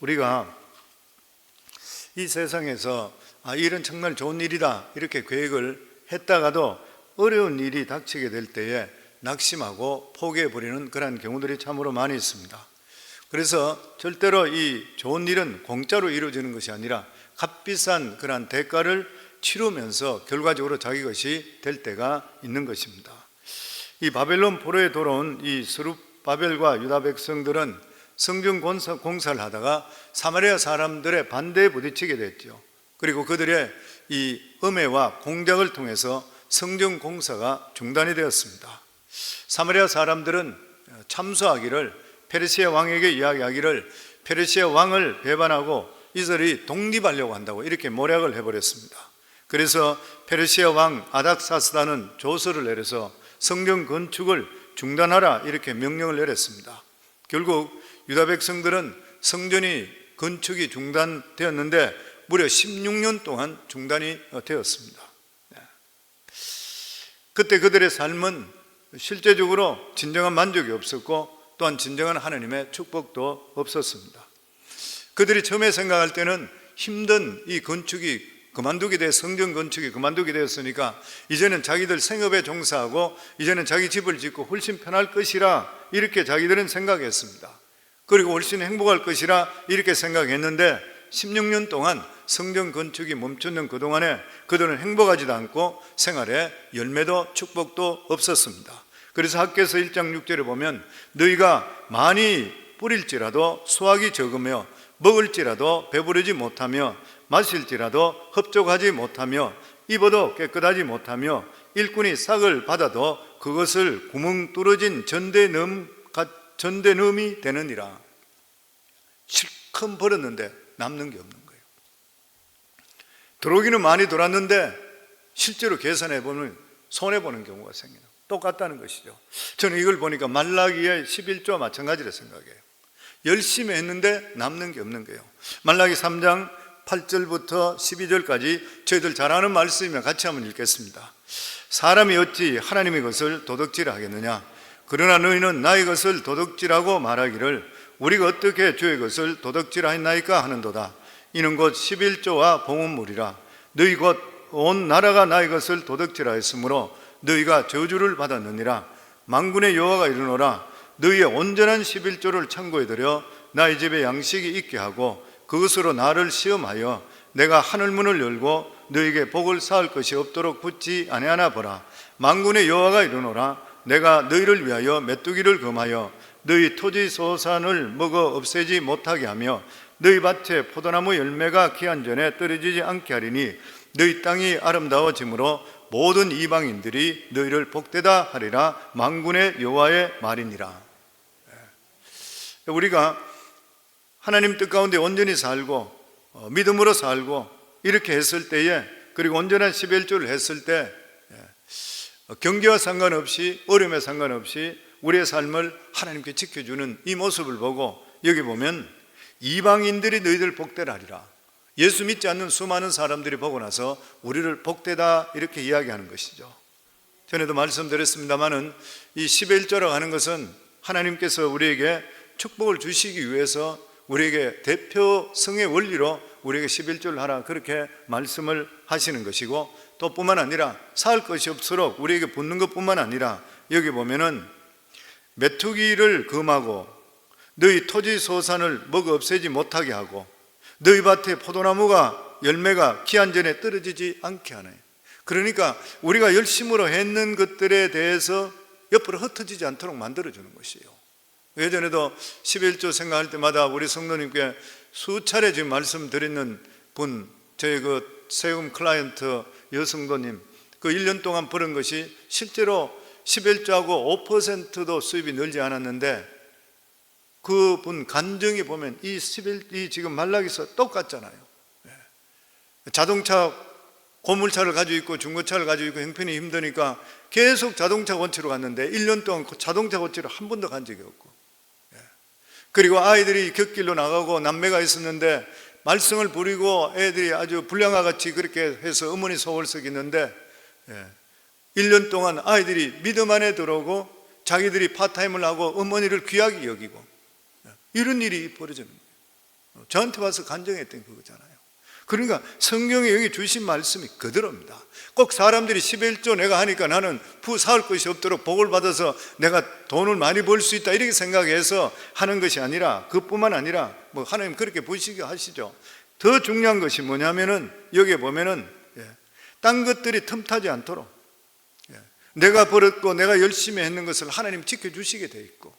우리가 이 세상에서 이 일은 정말 좋은 일이다 이렇게 계획을 했다가도 어려운 일이 닥치게 될 때에 낙심하고 포기해버리는 그런 경우들이 참으로 많이 있습니다. 그래서 절대로 이 좋은 일은 공짜로 이루어지는 것이 아니라 값비싼 그런 대가를 치르면서 결과적으로 자기 것이 될 때가 있는 것입니다. 이 바벨론 포로에 돌아온 이 스룹바벨과 유다 백성들은 성전 공사를 하다가 사마리아 사람들의 반대에 부딪히게 됐죠. 그리고 그들의 이 음해와 공작을 통해서 성전 공사가 중단이 되었습니다. 사마리아 사람들은 참소하기를, 페르시아 왕에게 이야기하기를 페르시아 왕을 배반하고 이스라엘이 독립하려고 한다고 이렇게 모략을 해버렸습니다. 그래서 페르시아 왕 아닥사스다는 조서를 내려서 성전 건축을 중단하라 이렇게 명령을 내렸습니다. 결국 유다 백성들은 성전이 건축이 중단되었는데 무려 16년 동안 중단이 되었습니다. 그때 그들의 삶은 실제적으로 진정한 만족이 없었고 또한 진정한 하나님의 축복도 없었습니다. 그들이 처음에 생각할 때는 힘든 이 건축이 그만두게 돼, 성전 건축이 그만두게 되었으니까 이제는 자기들 생업에 종사하고 이제는 자기 집을 짓고 훨씬 편할 것이라 이렇게 자기들은 생각했습니다. 그리고 훨씬 행복할 것이라 이렇게 생각했는데 16년 동안 성전 건축이 멈추는 그동안에 그들은 행복하지도 않고 생활에 열매도 축복도 없었습니다. 그래서 학개서 1장 6절에 보면 너희가 많이 뿌릴지라도 수확이 적으며 먹을지라도 배부르지 못하며 마실지라도 흡족하지 못하며 입어도 깨끗하지 못하며 일꾼이 싹을 받아도 그것을 구멍 뚫어진 전대넘이 되느니라. 실컷 벌었는데 남는 게 없는 거예요. 들어오기는 많이 들어왔는데 실제로 계산해보면 손해보는 경우가 생겨요. 똑같다는 것이죠. 저는 이걸 보니까 말라기의 11조와 마찬가지라 생각해요. 열심히 했는데 남는 게 없는 거예요. 말라기 3장 8절부터 12절까지 저희들 잘 아는 말씀이면 같이 한번 읽겠습니다. 사람이 어찌 하나님의 것을 도둑질을 하겠느냐? 그러나 너희는 나의 것을 도둑질하고 말하기를 우리가 어떻게 주의 것을 도둑질하였나이까 하는도다. 이는 곧 11조와 봉헌물이라. 너희 곧 온 나라가 나의 것을 도둑질하였으므로 너희가 저주를 받았느니라. 만군의 여호와가 이르노라. 너희의 온전한 11조를 창고에 들여 나의 집에 양식이 있게 하고 그것으로 나를 시험하여 내가 하늘문을 열고 너희에게 복을 쌓을 것이 없도록 붙지 아니하나 보라. 만군의 여호와가 이르노라. 내가 너희를 위하여 메뚜기를 금하여 너희 토지 소산을 먹어 없애지 못하게 하며 너희 밭에 포도나무 열매가 기한 전에 떨어지지 않게 하리니 너희 땅이 아름다워짐으로 모든 이방인들이 너희를 복되다 하리라. 만군의 여호와의 말이니라. 우리가 하나님 뜻 가운데 온전히 살고 믿음으로 살고 이렇게 했을 때에, 그리고 온전한 11조를 했을 때 경계와 상관없이 어려움에 상관없이 우리의 삶을 하나님께 지켜주는 이 모습을 보고 여기 보면 이방인들이 너희들 복되라 하리라. 예수 믿지 않는 수많은 사람들이 보고 나서 우리를 복되다 이렇게 이야기하는 것이죠. 전에도 말씀드렸습니다마는 이 11조라고 하는 것은 하나님께서 우리에게 축복을 주시기 위해서 우리에게 대표 성의 원리로 우리에게 11조를 하라 그렇게 말씀을 하시는 것이고, 또 뿐만 아니라 살 것이 없도록 우리에게 붙는 것뿐만 아니라 여기 보면은 메뚜기를 금하고 너희 토지 소산을 먹어 없애지 못하게 하고 너희 밭에 포도나무가 열매가 기한 전에 떨어지지 않게 하네. 그러니까 우리가 열심으로 했는 것들에 대해서 옆으로 흩어지지 않도록 만들어주는 것이에요. 예전에도 11조 생각할 때마다 우리 성도님께 수차례 지금 말씀드리는 분, 저희 그 세금 클라이언트 여성도님, 그 1년 동안 벌은 것이 실제로 11조하고 5%도 수입이 늘지 않았는데 그분 간증이 보면 이 지금 말라기서 똑같잖아요. 자동차, 고물차를 가지고 있고 중고차를 가지고 있고 형편이 힘드니까 계속 자동차 원치로 갔는데 1년 동안 자동차 원치로 한 번도 간 적이 없고, 그리고 아이들이 곁길로 나가고 남매가 있었는데 말썽을 부리고 애들이 아주 불량아 같이 그렇게 해서 어머니 속을 썩이는데 1년 동안 아이들이 믿음 안에 들어오고 자기들이 파타임을 하고 어머니를 귀하게 여기고 이런 일이 벌어지는 거예요. 저한테 와서 간증했던 그거잖아요. 그러니까 성경에 여기 주신 말씀이 그대로입니다. 꼭 사람들이 11조 내가 하니까 나는 사올 것이 없도록 복을 받아서 내가 돈을 많이 벌 수 있다 이렇게 생각해서 하는 것이 아니라, 그뿐만 아니라 뭐 하나님 그렇게 보시게 하시죠. 더 중요한 것이 뭐냐면은 여기에 보면은 딴 것들이 틈타지 않도록 내가 벌었고 내가 열심히 했는 것을 하나님 지켜주시게 돼 있고,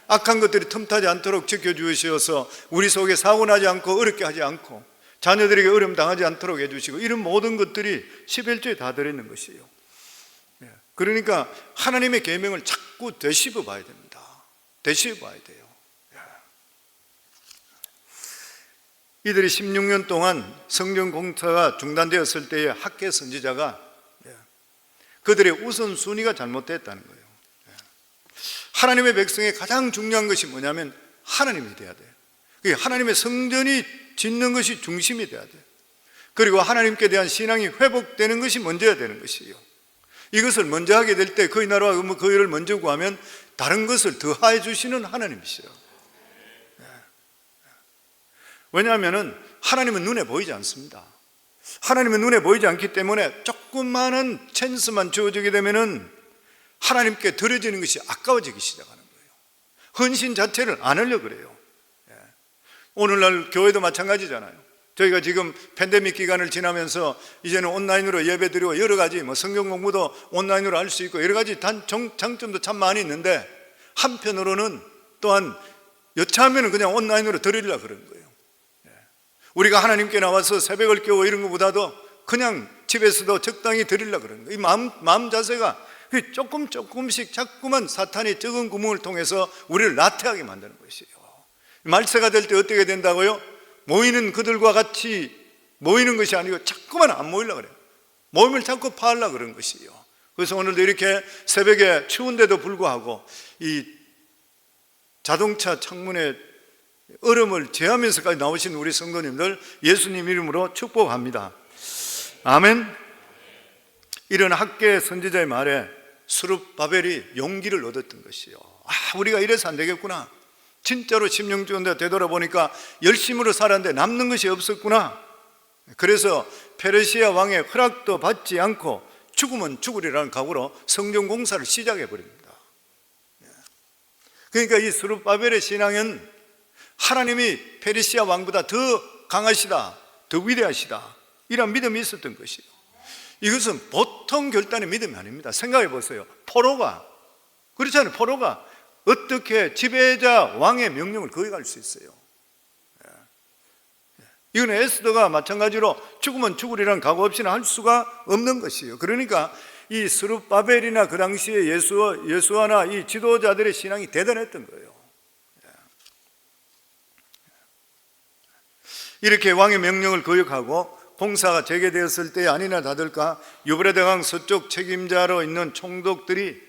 악한 것들이 틈타지 않도록 지켜주셔서 우리 속에 사고 나지 않고 어렵게 하지 않고 자녀들에게 어려움 당하지 않도록 해주시고, 이런 모든 것들이 11조에 다 들어있는 것이에요. 그러니까 하나님의 계명을 자꾸 되씹어 봐야 됩니다. 되씹어 봐야 돼요. 이들이 16년 동안 성경 공사가 중단되었을 때에 학계 선지자가 그들의 우선순위가 잘못됐다는 거예요. 하나님의 백성의 가장 중요한 것이 뭐냐면 하나님이 돼야 돼요. 하나님의 성전이 짓는 것이 중심이 돼야 돼요. 그리고 하나님께 대한 신앙이 회복되는 것이 먼저야 되는 것이에요. 이것을 먼저 하게 될 때 그의 나라와 그 일을 먼저 구하면 다른 것을 더하해 주시는 하나님이시죠. 왜냐하면 하나님은 눈에 보이지 않습니다. 하나님은 눈에 보이지 않기 때문에 조그마한 찬스만 주어지게 되면은 하나님께 드려지는 것이 아까워지기 시작하는 거예요. 헌신 자체를 안 하려고 그래요. 오늘날 교회도 마찬가지잖아요. 저희가 지금 팬데믹 기간을 지나면서 이제는 온라인으로 예배드리고 여러 가지 성경 공부도 온라인으로 할 수 있고 여러 가지 장점도 참 많이 있는데, 한편으로는 또한 여차하면 그냥 온라인으로 드리려고 그러는 거예요. 우리가 하나님께 나와서 새벽을 깨워 이런 것보다도 그냥 집에서도 적당히 드리려고 그러는 거예요. 이 마음 자세가 조금씩 자꾸만 사탄이 적은 구멍을 통해서 우리를 나태하게 만드는 것이에요. 말세가 될 때 어떻게 된다고요? 모이는 그들과 같이 모이는 것이 아니고 자꾸만 안 모이려고 그래요. 모임을 자꾸 파하려고 그런 것이에요. 그래서 오늘도 이렇게 새벽에 추운데도 불구하고 이 자동차 창문에 얼음을 제하면서까지 나오신 우리 성도님들 예수님 이름으로 축복합니다. 아멘. 이런 학계 선지자의 말에 스룹바벨이 용기를 얻었던 것이요. 우리가 이래서 안 되겠구나. 진짜로 16주인데 되돌아보니까 열심으로 살았는데 남는 것이 없었구나. 그래서 페르시아 왕의 허락도 받지 않고 죽으면 죽으리라는 각오로 성전 공사를 시작해 버립니다. 그러니까 이 스룹바벨의 신앙은 하나님이 페르시아 왕보다 더 강하시다, 더 위대하시다, 이런 믿음이 있었던 것이에요. 이것은 보통 결단의 믿음이 아닙니다. 생각해 보세요. 포로가, 그렇잖아요. 포로가 어떻게 지배자 왕의 명령을 거역할 수 있어요? 이건 에스더가 마찬가지로 죽으면 죽으리라는 각오 없이는 할 수가 없는 것이에요. 그러니까 이 스룹바벨이나 그 당시에 예수아나 이 지도자들의 신앙이 대단했던 거예요. 이렇게 왕의 명령을 거역하고 공사가 재개되었을 때 아니나 다를까 유브라데강 서쪽 책임자로 있는 총독들이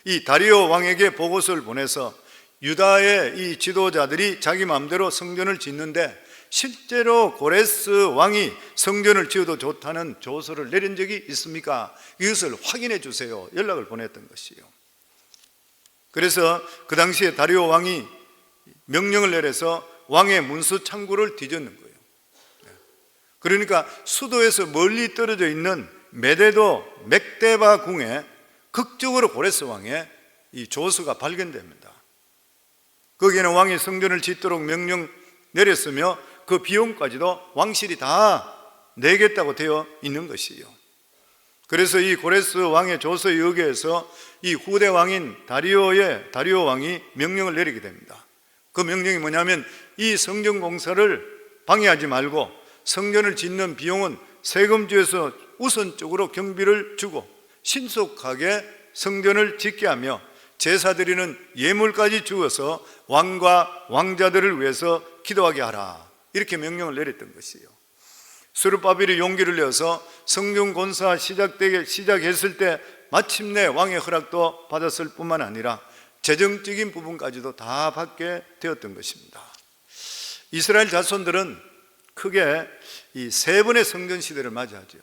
이 다리오 왕에게 보고서를 보내서 유다의 이 지도자들이 자기 마음대로 성전을 짓는데 실제로 고레스 왕이 성전을 지어도 좋다는 조서를 내린 적이 있습니까? 이것을 확인해 주세요. 연락을 보냈던 것이에요. 그래서 그 당시에 다리오 왕이 명령을 내려서 왕의 문서 창고를 뒤졌는 거예요. 그러니까 수도에서 멀리 떨어져 있는 메데도 맥데바 궁에 극적으로 고레스 왕의 이 조서가 발견됩니다. 거기에는 왕이 성전을 짓도록 명령 내렸으며 그 비용까지도 왕실이 다 내겠다고 되어 있는 것이에요. 그래서 이 고레스 왕의 조서에 의거해서 이 후대 왕인 다리오 왕이 명령을 내리게 됩니다. 그 명령이 뭐냐면 이 성전 공사를 방해하지 말고 성전을 짓는 비용은 세금주에서 우선적으로 경비를 주고 신속하게 성전을 짓게 하며 제사 드리는 예물까지 주어서 왕과 왕자들을 위해서 기도하게 하라, 이렇게 명령을 내렸던 것이에요. 스룹바벨이 용기를 내어서 성전 공사 시작했을 때 마침내 왕의 허락도 받았을 뿐만 아니라 재정적인 부분까지도 다 받게 되었던 것입니다. 이스라엘 자손들은 크게 이 세 번의 성전 시대를 맞이하죠.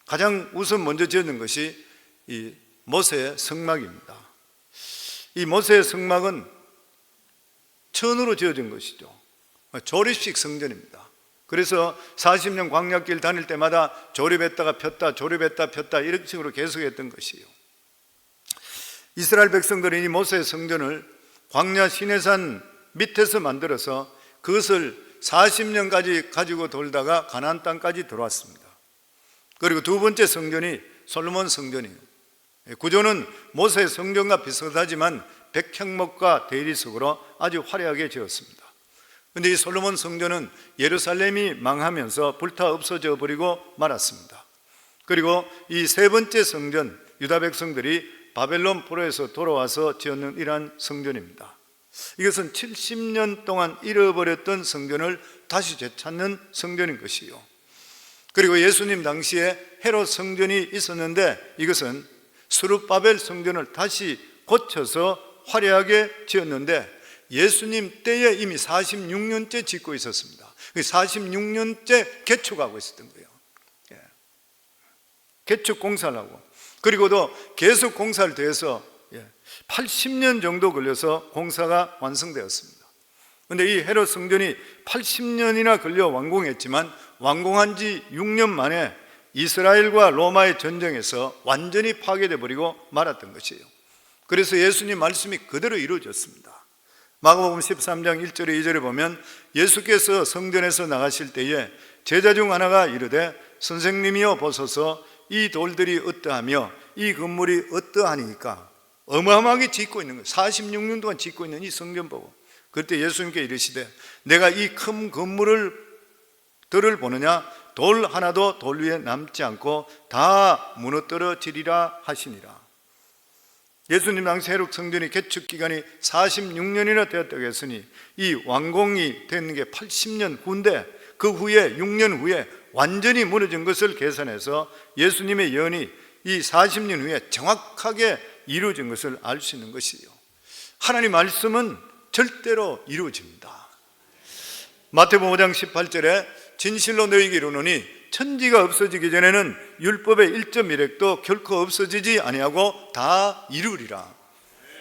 가장 우선 먼저 지어진 것이 이 모세의 성막입니다. 이 모세의 성막은 천으로 지어진 것이죠. 조립식 성전입니다. 그래서 40년 광야길 다닐 때마다 조립했다가 폈다, 조립했다 폈다 이런 식으로 계속했던 것이에요. 이스라엘 백성들은 이 모세의 성전을 광야 시내산 밑에서 만들어서 그것을 40년까지 가지고 돌다가 가나안 땅까지 들어왔습니다. 그리고 두 번째 성전이 솔로몬 성전이에요. 구조는 모세의 성전과 비슷하지만 백향목과 대리석으로 아주 화려하게 지었습니다. 그런데 이 솔로몬 성전은 예루살렘이 망하면서 불타 없어져 버리고 말았습니다. 그리고 이 세 번째 성전, 유다 백성들이 바벨론 포로에서 돌아와서 지었는 이러한 성전입니다. 이것은 70년 동안 잃어버렸던 성전을 다시 되찾는 성전인 것이요. 그리고 예수님 당시에 헤롯 성전이 있었는데 이것은 스룹바벨 성전을 다시 고쳐서 화려하게 지었는데 예수님 때에 이미 46년째 짓고 있었습니다. 46년째 개축하고 있었던 거예요. 개축 공사를 하고, 그리고도 계속 공사를 더해서 80년 정도 걸려서 공사가 완성되었습니다. 그런데 이 헤롯 성전이 80년이나 걸려 완공했지만 완공한 지 6년 만에 이스라엘과 로마의 전쟁에서 완전히 파괴되어 버리고 말았던 것이에요. 그래서 예수님 말씀이 그대로 이루어졌습니다. 마가복음 13장 1절에 2절에 보면 예수께서 성전에서 나가실 때에 제자 중 하나가 이르되 선생님이여 보소서 이 돌들이 어떠하며 이 건물이 어떠하니까. 어마어마하게 짓고 있는 거예요. 46년 동안 짓고 있는 이 성전 보고, 그때 예수님께 이르시되 내가 이 큰 건물들을 보느냐 돌 하나도 돌 위에 남지 않고 다 무너뜨려지리라 하시니라. 예수님 당시 헤롯 성전이 개축 기간이 46년이나 되었다고 했으니 이 완공이 되는 게 80년 후인데 그 후에 6년 후에 완전히 무너진 것을 계산해서 예수님의 예언이 이 40년 후에 정확하게 이루어진 것을 알 수 있는 것이에요. 하나님 말씀은 절대로 이루어집니다. 마태복음 5장 18절에 진실로 너희에게 이르노니 천지가 없어지기 전에는 율법의 1.1획도 결코 없어지지 아니하고 다 이루리라.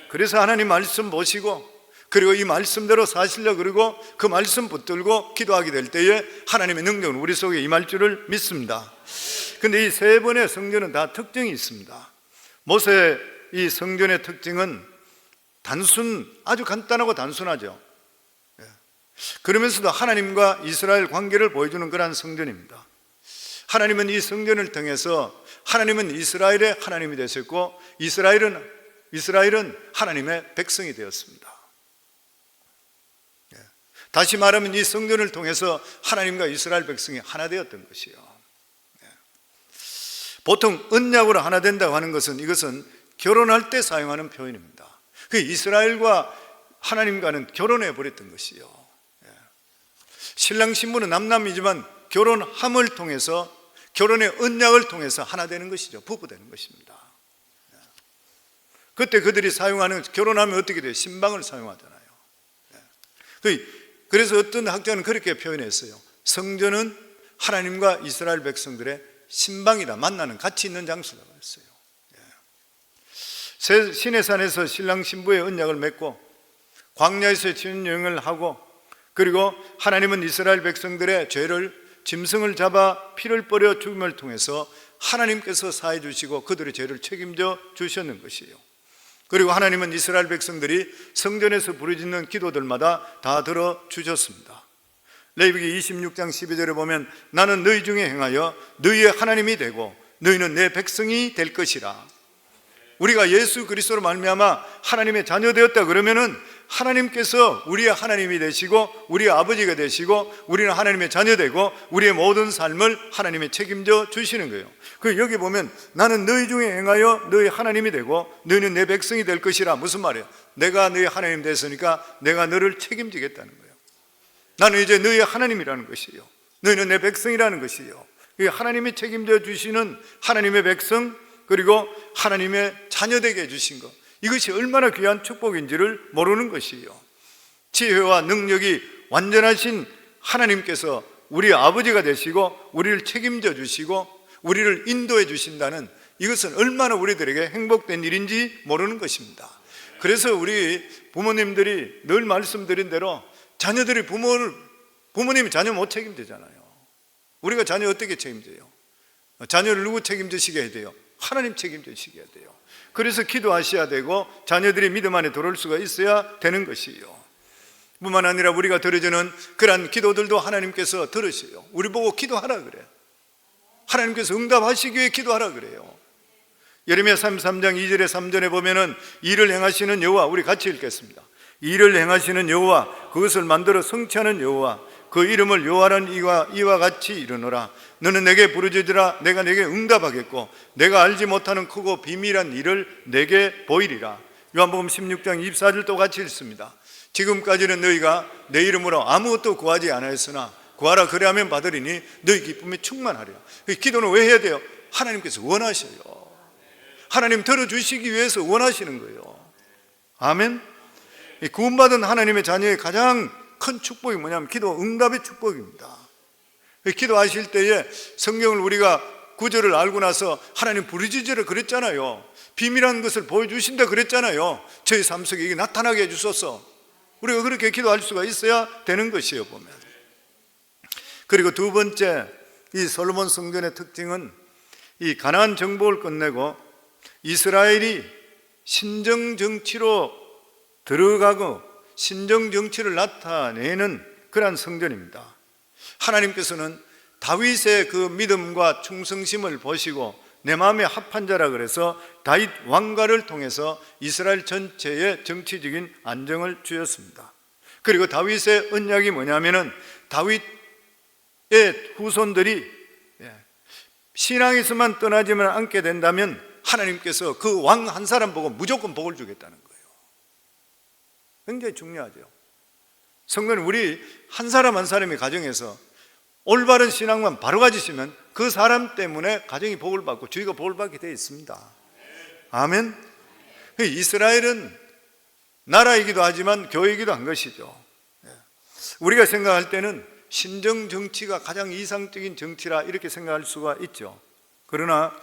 그래서 하나님 말씀 보시고 그리고 이 말씀대로 사시려 그러고 그 말씀 붙들고 기도하게 될 때에 하나님의 능력은 우리 속에 임할 줄을 믿습니다. 그런데 이 세 번의 성전은 다 특징이 있습니다. 모세의 이 성전의 특징은 아주 간단하고 단순하죠. 그러면서도 하나님과 이스라엘 관계를 보여주는 그러한 성전입니다. 하나님은 이 성전을 통해서 하나님은 이스라엘의 하나님이 되셨고 이스라엘은 하나님의 백성이 되었습니다. 다시 말하면 이 성전을 통해서 하나님과 이스라엘 백성이 하나 되었던 것이요. 보통 언약으로 하나 된다고 하는 것은 이것은 결혼할 때 사용하는 표현입니다. 그 이스라엘과 하나님과는 결혼해 버렸던 것이요. 신랑 신부는 남남이지만 결혼함을 통해서 결혼의 언약을 통해서 하나 되는 것이죠. 부부 되는 것입니다. 그때 그들이 사용하는, 결혼하면 어떻게 돼요? 신방을 사용하잖아요. 그래서 어떤 학자는 그렇게 표현했어요. 성전은 하나님과 이스라엘 백성들의 신방이다. 만나는, 같이 있는 장소라고 했어요. 시내산에서 신랑 신부의 언약을 맺고 광야에서 신여행을 하고, 그리고 하나님은 이스라엘 백성들의 죄를, 짐승을 잡아 피를 뿌려 죽임을 통해서 하나님께서 사해 주시고 그들의 죄를 책임져 주셨는 것이에요. 그리고 하나님은 이스라엘 백성들이 성전에서 부르짖는 기도들마다 다 들어주셨습니다. 레위기 26장 12절에 보면 나는 너희 중에 행하여 너희의 하나님이 되고 너희는 내 백성이 될 것이라. 우리가 예수 그리스도로 말미암아 하나님의 자녀 되었다 그러면은 하나님께서 우리의 하나님이 되시고 우리의 아버지가 되시고 우리는 하나님의 자녀 되고 우리의 모든 삶을 하나님이 책임져 주시는 거예요. 여기 보면 나는 너희 중에 행하여 너희 하나님이 되고 너희는 내 백성이 될 것이라. 무슨 말이에요? 내가 너희 하나님 됐으니까 내가 너를 책임지겠다는 거예요. 나는 이제 너희의 하나님이라는 것이에요. 너희는 내 백성이라는 것이에요. 하나님이 책임져 주시는 하나님의 백성, 그리고 하나님의 자녀되게 해주신 것, 이것이 얼마나 귀한 축복인지를 모르는 것이에요. 지혜와 능력이 완전하신 하나님께서 우리의 아버지가 되시고 우리를 책임져 주시고 우리를 인도해 주신다는, 이것은 얼마나 우리들에게 행복된 일인지 모르는 것입니다. 그래서 우리 부모님들이 늘 말씀드린 대로 자녀들이 부모를 부모님이 자녀 못 책임지잖아요. 우리가 자녀 어떻게 책임져요? 자녀를 누구 책임지시게 해야 돼요? 하나님 책임지시게 해야 돼요. 그래서 기도하셔야 되고 자녀들이 믿음 안에 들어올 수가 있어야 되는 것이에요. 뿐만 아니라 우리가 드려지는 그러한 기도들도 하나님께서 들으셔요. 우리 보고 기도하라 그래. 하나님께서 응답하시기 위해 기도하라 그래요. 예레미야 33장 2절에 3절에 보면은 이를 행하시는 여호와, 우리 같이 읽겠습니다. 이를 행하시는 여호와, 그것을 만들어 성취하는 여호와, 그 이름을 여호와는 이와 같이 이르노라. 너는 내게 부르짖으라. 내가 내게 응답하겠고 내가 알지 못하는 크고 비밀한 일을 내게 보이리라. 요한복음 16장 24절도 같이 읽습니다. 지금까지는 너희가 내 이름으로 아무것도 구하지 않았으나 구하라 그리하면 받으리니 너희 기쁨이 충만하리라. 기도는 왜 해야 돼요? 하나님께서 원하셔요. 하나님 들어주시기 위해서 원하시는 거예요. 아멘. 구원받은 하나님의 자녀의 가장 큰 축복이 뭐냐면 기도 응답의 축복입니다. 기도하실 때에 성경을 우리가 구절을 알고 나서 하나님 부르짖으라 그랬잖아요. 비밀한 것을 보여주신다 그랬잖아요. 저희 삶 속에 이게 나타나게 해주소서. 우리가 그렇게 기도할 수가 있어야 되는 것이에요, 보면. 그리고 두 번째, 이 솔로몬 성전의 특징은 이 가나안 정복을 끝내고 이스라엘이 신정 정치로 들어가고 신정 정치를 나타내는 그러한 성전입니다. 하나님께서는 다윗의 그 믿음과 충성심을 보시고 내 마음에 합한 자라 그래서 다윗 왕가를 통해서 이스라엘 전체에 정치적인 안정을 주셨습니다. 그리고 다윗의 언약이 뭐냐면은 다윗의 후손들이 신앙에서만 떠나지만 않게 된다면 하나님께서 그 왕 한 사람 보고 무조건 복을 주겠다는 거예요. 굉장히 중요하죠. 성도는 우리 한 사람 한 사람의 가정에서 올바른 신앙만 바로 가지시면 그 사람 때문에 가정이 복을 받고 주위가 복을 받게 되어 있습니다. 아멘. 이스라엘은 나라이기도 하지만 교회이기도 한 것이죠. 우리가 생각할 때는 신정 정치가 가장 이상적인 정치라 이렇게 생각할 수가 있죠. 그러나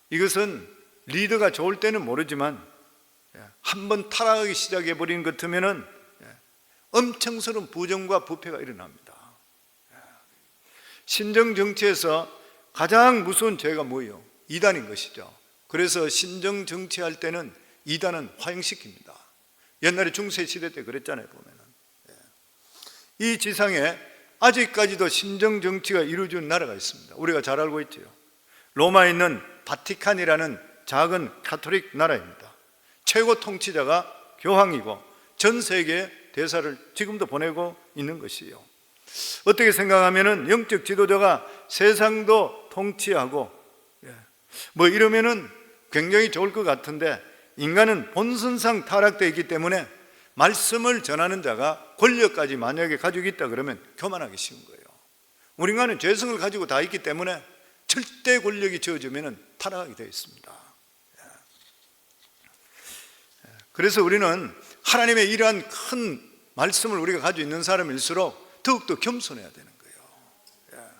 이것은 리더가 좋을 때는 모르지만 한번 타락하기 시작해버린 것 같으면 엄청스러운 부정과 부패가 일어납니다. 신정 정치에서 가장 무서운 죄가 뭐예요? 이단인 것이죠. 그래서 신정 정치할 때는 이단은 화형시킵니다. 옛날에 중세시대 때 그랬잖아요, 보면은. 이 지상에 아직까지도 신정 정치가 이루어지는 나라가 있습니다. 우리가 잘 알고 있죠. 로마에 있는 바티칸이라는 작은 가톨릭 나라입니다. 최고 통치자가 교황이고 전 세계에 대사를 지금도 보내고 있는 것이에요. 어떻게 생각하면은 영적 지도자가 세상도 통치하고 뭐 이러면은 굉장히 좋을 것 같은데 인간은 본성상 타락되어 있기 때문에 말씀을 전하는 자가 권력까지 만약에 가지고 있다 그러면 교만하기 쉬운 거예요. 우리 인간은 죄성을 가지고 다 있기 때문에 절대 권력이 주어지면 타락하게 되어 있습니다. 그래서 우리는 하나님의 이러한 큰 말씀을 우리가 가지고 있는 사람일수록 더욱더 겸손해야 되는 거예요.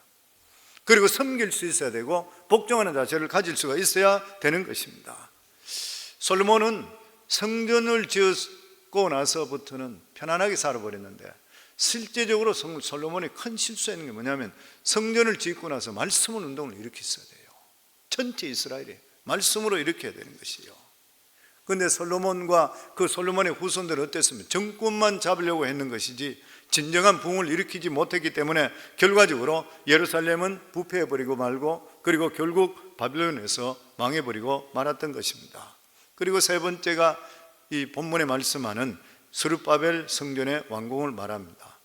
그리고 섬길 수 있어야 되고 복종하는 자세를 가질 수가 있어야 되는 것입니다. 솔로몬은 성전을 짓고 나서부터는 편안하게 살아버렸는데 실제적으로 솔로몬이 큰 실수했는 게 뭐냐면 성전을 짓고 나서 말씀을 운동을 일으켰어야 돼요. 전체 이스라엘이 말씀으로 일으켜야 되는 것이에요. 그런데 솔로몬과 그 솔로몬의 후손들은 어땠습니까? 정권만 잡으려고 했는 것이지 진정한 부흥을 일으키지 못했기 때문에 결과적으로 예루살렘은 부패해버리고 말고 그리고 결국 바빌론에서 망해버리고 말았던 것입니다. 그리고 세 번째가 이 본문에 말씀하는 스룹바벨 성전의 완공을 말합니다.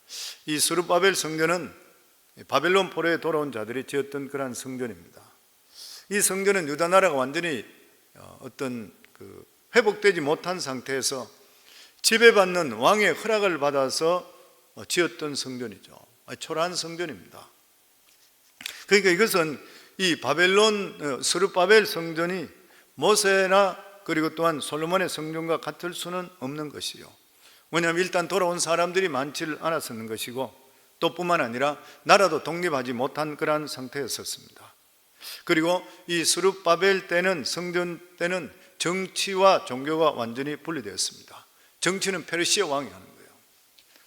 이 스룹바벨 성전은 바벨론 포로에 돌아온 자들이 지었던 그러한 성전입니다. 이 성전은 유다 나라가 완전히 어떤 회복되지 못한 상태에서 지배받는 왕의 허락을 받아서 지었던 성전이죠. 초라한 성전입니다. 그러니까 이것은 이 바벨론 스룹바벨 성전이 모세나 그리고 또한 솔로몬의 성전과 같을 수는 없는 것이요. 왜냐하면 일단 돌아온 사람들이 많지를 않았었는 것이고 또 뿐만 아니라 나라도 독립하지 못한 그러한 상태였었습니다. 그리고 이 스룹바벨 때는 성전 때는 정치와 종교가 완전히 분리되었습니다. 정치는 페르시아 왕이 하는 거예요.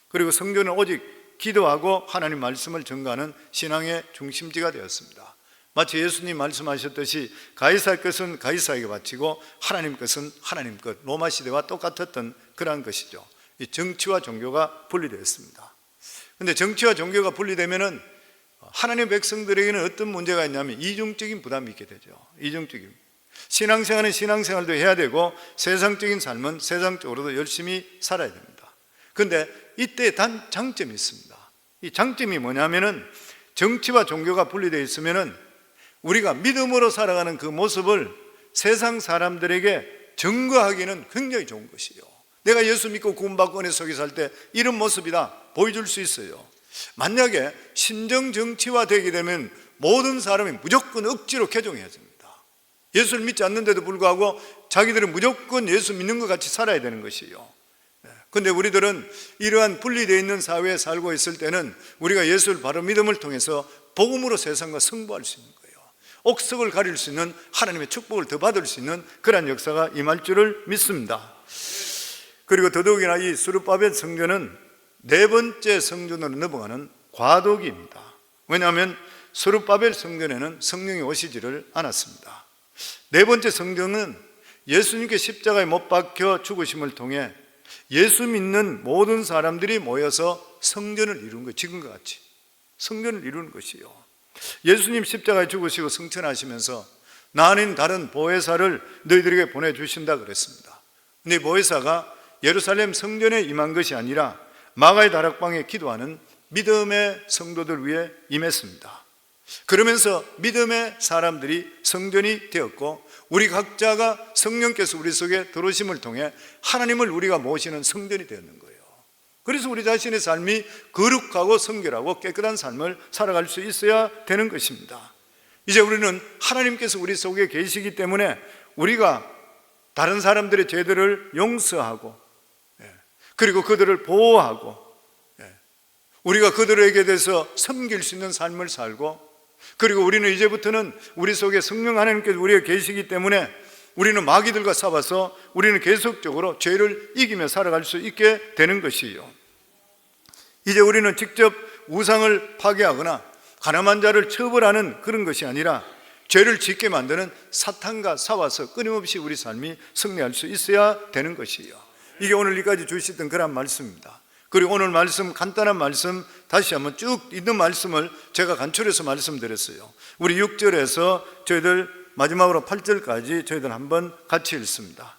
그리고 성전은 오직 기도하고 하나님 말씀을 전가하는 신앙의 중심지가 되었습니다. 마치 예수님 말씀하셨듯이 가이사의 것은 가이사에게 바치고 하나님 것은 하나님 것, 로마 시대와 똑같았던 그러한 것이죠. 이 정치와 종교가 분리되었습니다. 그런데 정치와 종교가 분리되면은 하나님의 백성들에게는 어떤 문제가 있냐면 이중적인 부담이 있게 되죠. 이중적인. 신앙생활은 신앙생활도 해야 되고 세상적인 삶은 세상적으로도 열심히 살아야 됩니다. 그런데 이때 단 장점이 있습니다. 이 장점이 뭐냐면은 정치와 종교가 분리되어 있으면은 우리가 믿음으로 살아가는 그 모습을 세상 사람들에게 증거하기는 굉장히 좋은 것이요. 내가 예수 믿고 구원받고 은혜 속에 살 때 이런 모습이다 보여줄 수 있어요. 만약에 신정 정치화 되게 되면 모든 사람이 무조건 억지로 개종해야 됩니다. 예수를 믿지 않는데도 불구하고 자기들은 무조건 예수 믿는 것 같이 살아야 되는 것이요. 그런데 우리들은 이러한 분리되어 있는 사회에 살고 있을 때는 우리가 예수를 바로 믿음을 통해서 복음으로 세상과 승부할 수 있는 거예요. 옥석을 가릴 수 있는 하나님의 축복을 더 받을 수 있는 그러한 역사가 임할 줄을 믿습니다. 그리고 더더욱이나 이 스룹바벨 성전은 네 번째 성전으로 넘어가는 과도기입니다. 왜냐하면 스룹바벨 성전에는 성령이 오시지를 않았습니다. 네 번째 성전은 예수님께 십자가에 못 박혀 죽으심을 통해 예수 믿는 모든 사람들이 모여서 성전을 이루는 거예요. 지금과 같이 성전을 이루는 것이요. 예수님 십자가에 죽으시고 승천하시면서 나 아닌 다른 보혜사를 너희들에게 보내주신다 그랬습니다. 근데 보혜사가 예루살렘 성전에 임한 것이 아니라 마가의 다락방에 기도하는 믿음의 성도들 위해 임했습니다. 그러면서 믿음의 사람들이 성전이 되었고 우리 각자가 성령께서 우리 속에 들어오심을 통해 하나님을 우리가 모시는 성전이 되었는 거예요. 그래서 우리 자신의 삶이 거룩하고 성결하고 깨끗한 삶을 살아갈 수 있어야 되는 것입니다. 이제 우리는 하나님께서 우리 속에 계시기 때문에 우리가 다른 사람들의 죄들을 용서하고 그리고 그들을 보호하고 우리가 그들에게 대해서 섬길 수 있는 삶을 살고 그리고 우리는 이제부터는 우리 속에 성령 하나님께서 우리가 계시기 때문에 우리는 마귀들과 싸워서 우리는 계속적으로 죄를 이기며 살아갈 수 있게 되는 것이에요. 이제 우리는 직접 우상을 파괴하거나 가늠한 자를 처벌하는 그런 것이 아니라 죄를 짓게 만드는 사탄과 싸워서 끊임없이 우리 삶이 승리할 수 있어야 되는 것이에요. 이게 오늘 여기까지 주시던 그런 말씀입니다. 그리고 오늘 말씀 간단한 말씀 다시 한번 쭉 있는 말씀을 제가 간추려서 말씀드렸어요. 우리 6절에서 저희들 마지막으로 8절까지 저희들 한번 같이 읽습니다.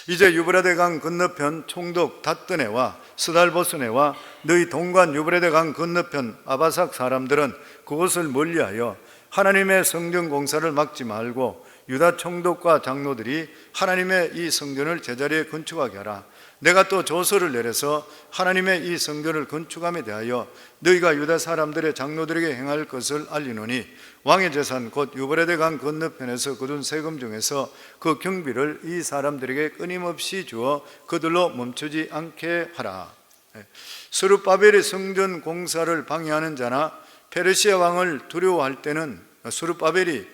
이제 유브라데 강 건너편 총독 닷드네와 스달보스네와 너희 동관 유브라데 강 건너편 아바삭 사람들은 그것을 멀리하여 하나님의 성전 공사를 막지 말고 유다 총독과 장로들이 하나님의 이 성전을 제자리에 건축하게 하라. 내가 또 조서를 내려서 하나님의 이 성전을 건축함에 대하여 너희가 유다 사람들의 장로들에게 행할 것을 알리노니 왕의 재산 곧 유브라데 강 건너편에서 거둔 세금 중에서 그 경비를 이 사람들에게 끊임없이 주어 그들로 멈추지 않게 하라. 스룹바벨의 성전 공사를 방해하는 자나 페르시아 왕을 두려워할 때는 스룹바벨이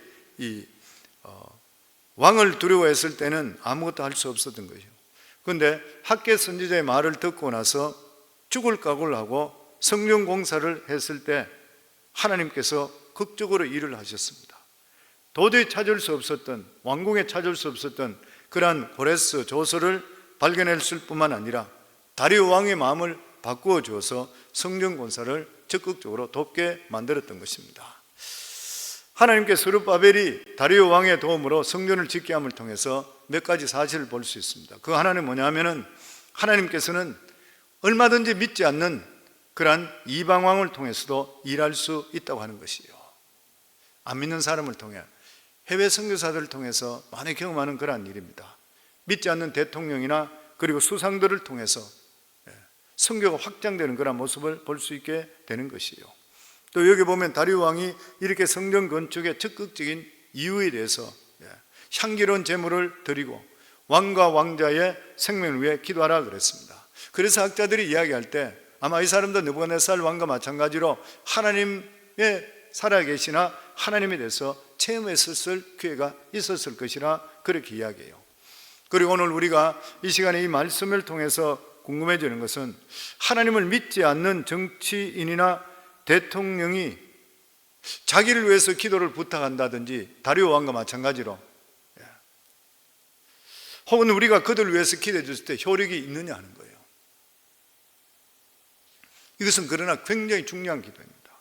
왕을 두려워했을 때는 아무것도 할 수 없었던 것이죠. 그런데 학개 선지자의 말을 듣고 나서 죽을 각오를 하고 성전 공사를 했을 때 하나님께서 극적으로 일을 하셨습니다. 도저히 찾을 수 없었던, 왕궁에 찾을 수 없었던 그러한 고레스 조서를 발견했을 뿐만 아니라 다리오 왕의 마음을 바꾸어 주어서 성전 공사를 적극적으로 돕게 만들었던 것입니다. 하나님께 스룹바벨이 다리오 왕의 도움으로 성전을 짓게 함을 통해서 몇 가지 사실을 볼 수 있습니다. 그 하나는 뭐냐면은 하나님께서는 얼마든지 믿지 않는 그러한 이방 왕을 통해서도 일할 수 있다고 하는 것이에요. 안 믿는 사람을 통해 해외 선교사들을 통해서 많이 경험하는 그러한 일입니다. 믿지 않는 대통령이나 그리고 수상들을 통해서 선교가 확장되는 그런 모습을 볼 수 있게 되는 것이에요. 또 여기 보면 다리오 왕이 이렇게 성전 건축의 적극적인 이유에 대해서 향기로운 제물을 드리고 왕과 왕자의 생명을 위해 기도하라 그랬습니다. 그래서 학자들이 이야기할 때 아마 이 사람도 느부갓네살 왕과 마찬가지로 하나님의 살아계시나 하나님에 대해서 체험했을 기회가 있었을 것이라 그렇게 이야기해요. 그리고 오늘 우리가 이 시간에 이 말씀을 통해서 궁금해지는 것은 하나님을 믿지 않는 정치인이나 대통령이 자기를 위해서 기도를 부탁한다든지 다리오 왕과 마찬가지로 혹은 우리가 그들을 위해서 기도해 줬을 때 효력이 있느냐 하는 거예요. 이것은 그러나 굉장히 중요한 기도입니다.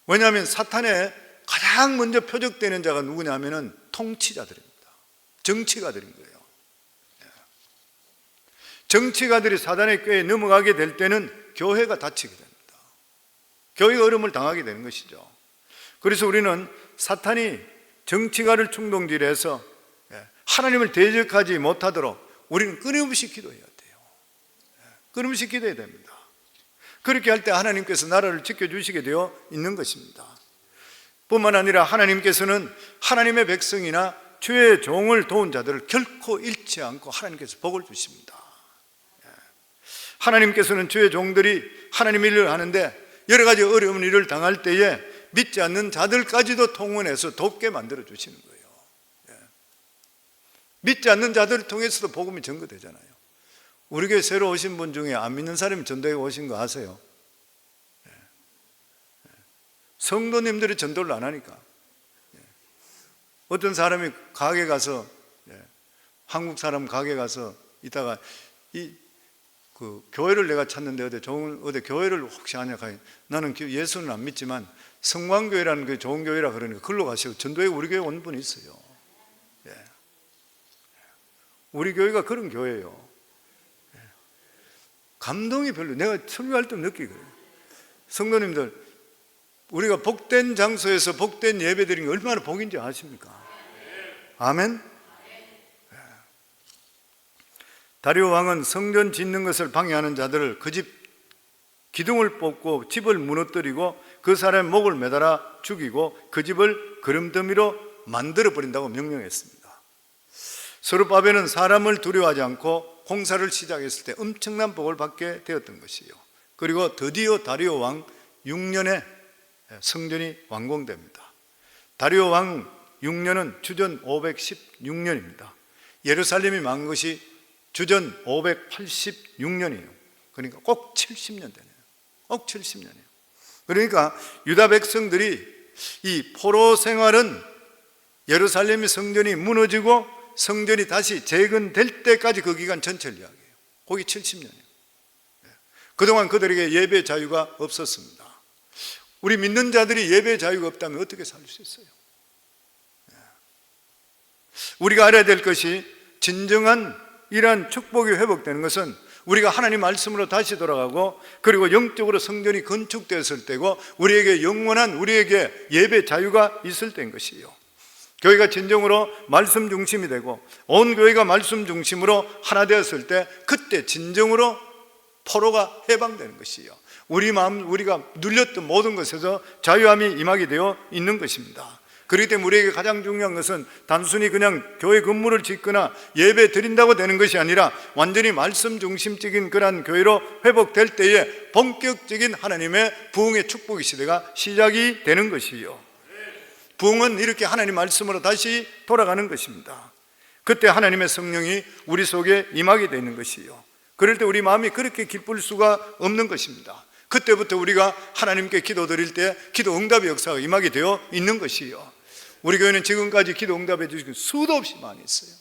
왜냐하면 사탄의 가장 먼저 표적되는 자가 누구냐면은 통치자들입니다. 정치가들인 거예요. 정치가들이 사단의 꾀에 넘어가게 될 때는 교회가 다치게 됩니다. 교회가 어려움을 당하게 되는 것이죠. 그래서 우리는 사탄이 정치가를 충동질해서 하나님을 대적하지 못하도록 우리는 끊임없이 기도해야 돼요. 끊임없이 기도해야 됩니다. 그렇게 할 때 하나님께서 나라를 지켜주시게 되어 있는 것입니다. 뿐만 아니라 하나님께서는 하나님의 백성이나 주의 종을 도운 자들을 결코 잃지 않고 하나님께서 복을 주십니다. 하나님께서는 주의 종들이 하나님 일을 하는데 여러 가지 어려운 일을 당할 때에 믿지 않는 자들까지도 통원해서 돕게 만들어 주시는 거예요. 믿지 않는 자들을 통해서도 복음이 전거되잖아요. 우리 교회 새로 오신 분 중에 안 믿는 사람이 전도에 오신 거 아세요? 성도님들이 전도를 안 하니까. 어떤 사람이 가게 가서, 한국 사람 가게 가서 있다가 교회를 내가 찾는데 어디 교회를 혹시 아냐? 나는 예수는 안 믿지만 성광교회라는 게 좋은 교회라 그러니까 글로 가시고 전도에 우리 교회 온 분이 있어요. 우리 교회가 그런 교회예요. 감동이 별로, 내가 설교할 때 느끼거든요. 성도님들, 우리가 복된 장소에서 복된 예배 드리는 게 얼마나 복인지 아십니까? 아멘? 다리오 왕은 성전 짓는 것을 방해하는 자들을 그 집 기둥을 뽑고 집을 무너뜨리고 그 사람의 목을 매달아 죽이고 그 집을 거름더미로 만들어 버린다고 명령했습니다. 스룹바벨은 사람을 두려워하지 않고 공사를 시작했을 때 엄청난 복을 받게 되었던 것이요. 그리고 드디어 다리오 왕 6년에 성전이 완공됩니다. 다리오 왕 6년은 주전 516년입니다. 예루살렘이 망한 것이 주전 586년이에요. 그러니까 꼭 70년 되네요. 꼭 70년이에요. 그러니까 유다 백성들이 이 포로 생활은 예루살렘의 성전이 무너지고 성전이 다시 재건될 때까지 그 기간 전체를 이야기해요. 거기 70년이에요. 그동안 그들에게 예배 자유가 없었습니다. 우리 믿는 자들이 예배 자유가 없다면 어떻게 살 수 있어요? 우리가 알아야 될 것이 진정한 이러한 축복이 회복되는 것은 우리가 하나님 말씀으로 다시 돌아가고 그리고 영적으로 성전이 건축되었을 때고 우리에게 영원한 우리에게 예배 자유가 있을 때인 것이에요. 교회가 진정으로 말씀 중심이 되고 온 교회가 말씀 중심으로 하나 되었을 때 그때 진정으로 포로가 해방되는 것이에요. 우리 마음, 우리가 눌렸던 모든 것에서 자유함이 임하게 되어 있는 것입니다. 그렇기 때문에 우리에게 가장 중요한 것은 단순히 그냥 교회 건물을 짓거나 예배 드린다고 되는 것이 아니라 완전히 말씀 중심적인 그러한 교회로 회복될 때에 본격적인 하나님의 부흥의 축복의 시대가 시작이 되는 것이요. 부흥은 이렇게 하나님 말씀으로 다시 돌아가는 것입니다. 그때 하나님의 성령이 우리 속에 임하게 되는 것이요. 그럴 때 우리 마음이 그렇게 기쁠 수가 없는 것입니다. 그때부터 우리가 하나님께 기도드릴 때 기도 응답의 역사가 임하게 되어 있는 것이요. 우리 교회는 지금까지 기도 응답해 주시고 수도 없이 많이 있어요.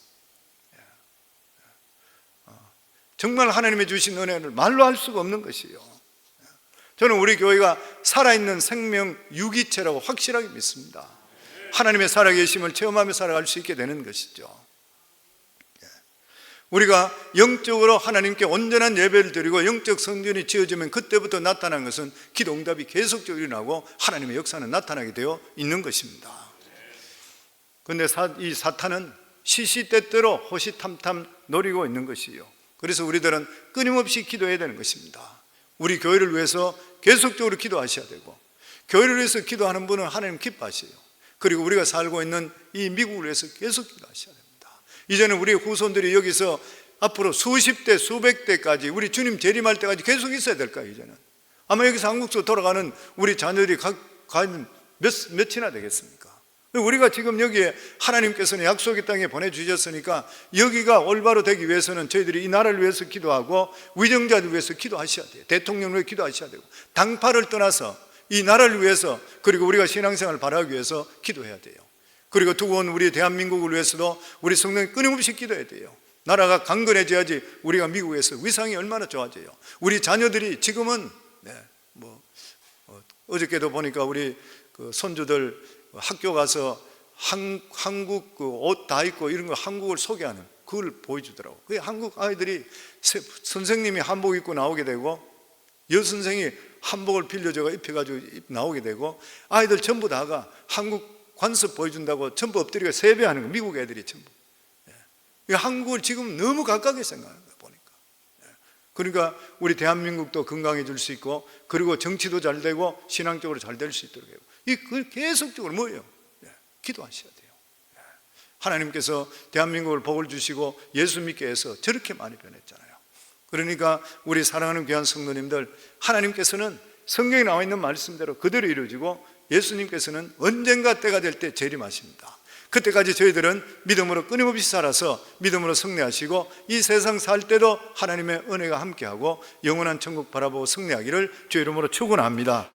정말 하나님의 주신 은혜를 말로 할 수가 없는 것이요. 저는 우리 교회가 살아있는 생명 유기체라고 확실하게 믿습니다. 하나님의 살아계심을 체험하며 살아갈 수 있게 되는 것이죠. 우리가 영적으로 하나님께 온전한 예배를 드리고 영적 성전이 지어지면 그때부터 나타난 것은 기도 응답이 계속적으로 일어나고 하나님의 역사는 나타나게 되어 있는 것입니다. 그런데 이 사탄은 시시때때로 호시탐탐 노리고 있는 것이요. 그래서 우리들은 끊임없이 기도해야 되는 것입니다. 우리 교회를 위해서 계속적으로 기도하셔야 되고 교회를 위해서 기도하는 분은 하나님 기뻐하세요. 그리고 우리가 살고 있는 이 미국을 위해서 계속 기도하셔야 됩니다. 이제는 우리 후손들이 여기서 앞으로 수십 대, 수백 대까지 우리 주님 재림할 때까지 계속 있어야 될까요? 이제는 아마 여기서 한국으로 돌아가는 우리 자녀들이 과연 몇이나 되겠습니까? 우리가 지금 여기에 하나님께서는 약속의 땅에 보내주셨으니까 여기가 올바로 되기 위해서는 저희들이 이 나라를 위해서 기도하고 위정자들 위해서 기도하셔야 돼요. 대통령을 위해 기도하셔야 되고 당파를 떠나서 이 나라를 위해서, 그리고 우리가 신앙생활을 바라기 위해서 기도해야 돼요. 그리고 두고온 우리 대한민국을 위해서도 우리 성도님 끊임없이 기도해야 돼요. 나라가 강건해져야지 우리가 미국에서 위상이 얼마나 좋아져요. 우리 자녀들이 지금은 어저께도 보니까 우리 그 손주들 학교 가서 한국 그 옷 다 입고 이런 거 한국을 소개하는 그걸 보여주더라고. 그 한국 아이들이 선생님이 한복 입고 나오게 되고 여선생이 한복을 빌려줘가 입혀가지고 나오게 되고 아이들 전부 다가 한국 관습 보여준다고 전부 엎드리고 세배하는 거, 미국 애들이 전부. 한국을 지금 너무 가깝게 생각하는 거야 보니까. 그러니까 우리 대한민국도 건강해질 수 있고, 그리고 정치도 잘 되고 신앙적으로 잘 될 수 있도록 해요. 이 계속적으로 뭐예요? 기도하셔야 돼요. 하나님께서 대한민국을 복을 주시고 예수 믿게 해서 저렇게 많이 변했잖아요. 그러니까 우리 사랑하는 귀한 성도님들, 하나님께서는 성경에 나와 있는 말씀대로 그대로 이루어지고 예수님께서는 언젠가 때가 될 때 재림하십니다. 그때까지 저희들은 믿음으로 끊임없이 살아서 믿음으로 승리하시고 이 세상 살 때도 하나님의 은혜가 함께하고 영원한 천국 바라보고 승리하기를 주의 이름으로 축원합니다.